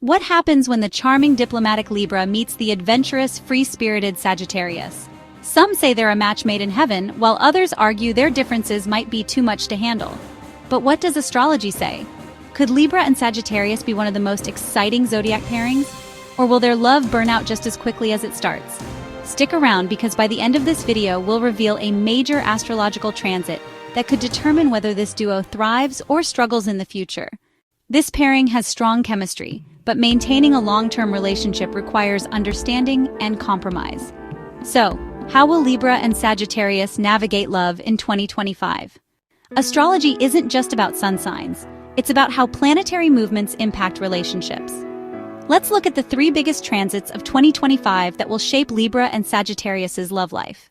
What happens when the charming diplomatic Libra meets the adventurous, free-spirited Sagittarius? Some say they're a match made in heaven, while others argue their differences might be too much to handle. But what does astrology say? Could Libra and Sagittarius be one of the most exciting zodiac pairings? Or will their love burn out just as quickly as it starts? Stick around because by the end of this video we'll reveal a major astrological transit that could determine whether this duo thrives or struggles in the future. This pairing has strong chemistry, but maintaining a long-term relationship requires understanding and compromise. So, how will Libra and Sagittarius navigate love in 2025? Astrology isn't just about sun signs, it's about how planetary movements impact relationships. Let's look at the 3 biggest transits of 2025 that will shape Libra and Sagittarius's love life.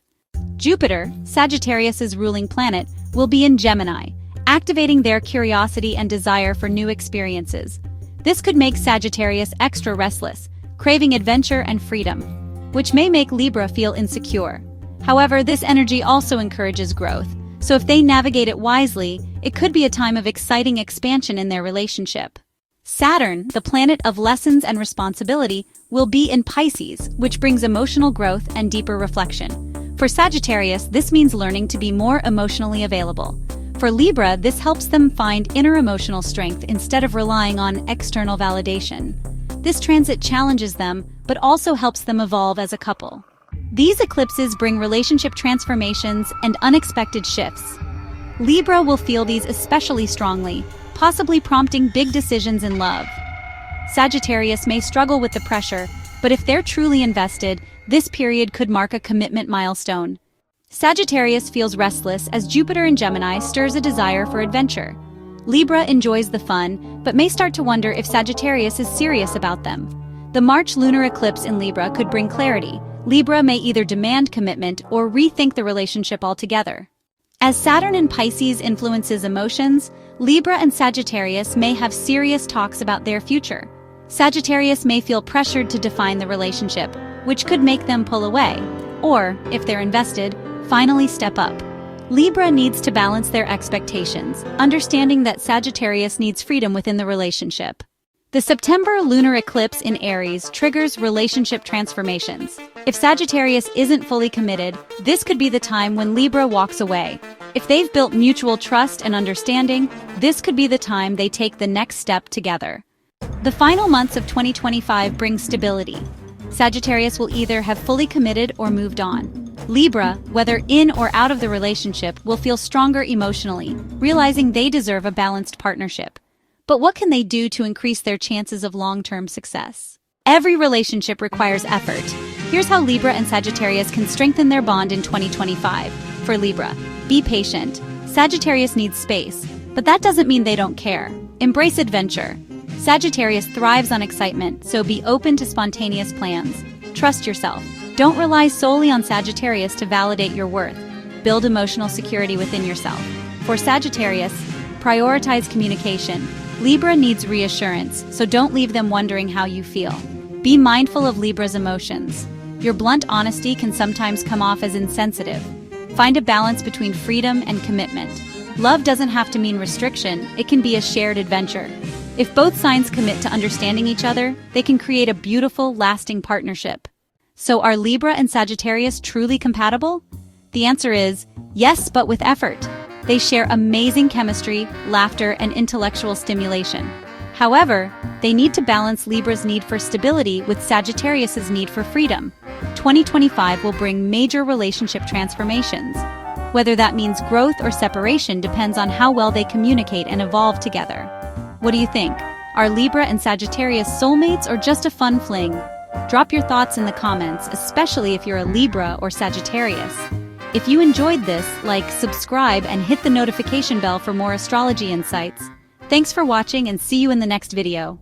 Jupiter, Sagittarius's ruling planet, will be in Gemini, activating their curiosity and desire for new experiences. This could make Sagittarius extra restless, craving adventure and freedom, which may make Libra feel insecure. However, this energy also encourages growth, so if they navigate it wisely, it could be a time of exciting expansion in their relationship. Saturn, the planet of lessons and responsibility, will be in Pisces, which brings emotional growth and deeper reflection. For Sagittarius, this means learning to be more emotionally available. For Libra, this helps them find inner emotional strength instead of relying on external validation. This transit challenges them, but also helps them evolve as a couple. These eclipses bring relationship transformations and unexpected shifts. Libra will feel these especially strongly, possibly prompting big decisions in love. Sagittarius may struggle with the pressure, but if they're truly invested, this period could mark a commitment milestone. Sagittarius feels restless as Jupiter in Gemini stirs a desire for adventure. Libra enjoys the fun, but may start to wonder if Sagittarius is serious about them. The March lunar eclipse in Libra could bring clarity. Libra may either demand commitment or rethink the relationship altogether. As Saturn in Pisces influences emotions, Libra and Sagittarius may have serious talks about their future. Sagittarius may feel pressured to define the relationship, which could make them pull away, or, if they're invested, finally step up. Libra needs to balance their expectations, understanding that Sagittarius needs freedom within the relationship. The September lunar eclipse in Aries triggers relationship transformations. If Sagittarius isn't fully committed, this could be the time when Libra walks away. If they've built mutual trust and understanding, this could be the time they take the next step together. The final months of 2025 bring stability. Sagittarius will either have fully committed or moved on. Libra, whether in or out of the relationship, will feel stronger emotionally, realizing they deserve a balanced partnership. But what can they do to increase their chances of long-term success? Every relationship requires effort. Here's how Libra and Sagittarius can strengthen their bond in 2025. For Libra, be patient. Sagittarius needs space, but that doesn't mean they don't care. Embrace adventure. Sagittarius thrives on excitement, so be open to spontaneous plans. Trust yourself. Don't rely solely on Sagittarius to validate your worth. Build emotional security within yourself. For Sagittarius, prioritize communication. Libra needs reassurance, so don't leave them wondering how you feel. Be mindful of Libra's emotions. Your blunt honesty can sometimes come off as insensitive. Find a balance between freedom and commitment. Love doesn't have to mean restriction, it can be a shared adventure. If both signs commit to understanding each other, they can create a beautiful, lasting partnership. So are Libra and Sagittarius truly compatible? The answer is yes, but with effort. They share amazing chemistry, laughter, and intellectual stimulation. However, they need to balance Libra's need for stability with Sagittarius's need for freedom. 2025 will bring major relationship transformations. Whether that means growth or separation depends on how well they communicate and evolve together. What do you think? Are Libra and Sagittarius soulmates or just a fun fling? Drop your thoughts in the comments, especially if you're a Libra or Sagittarius. If you enjoyed this, like, subscribe, and hit the notification bell for more astrology insights. Thanks for watching and see you in the next video.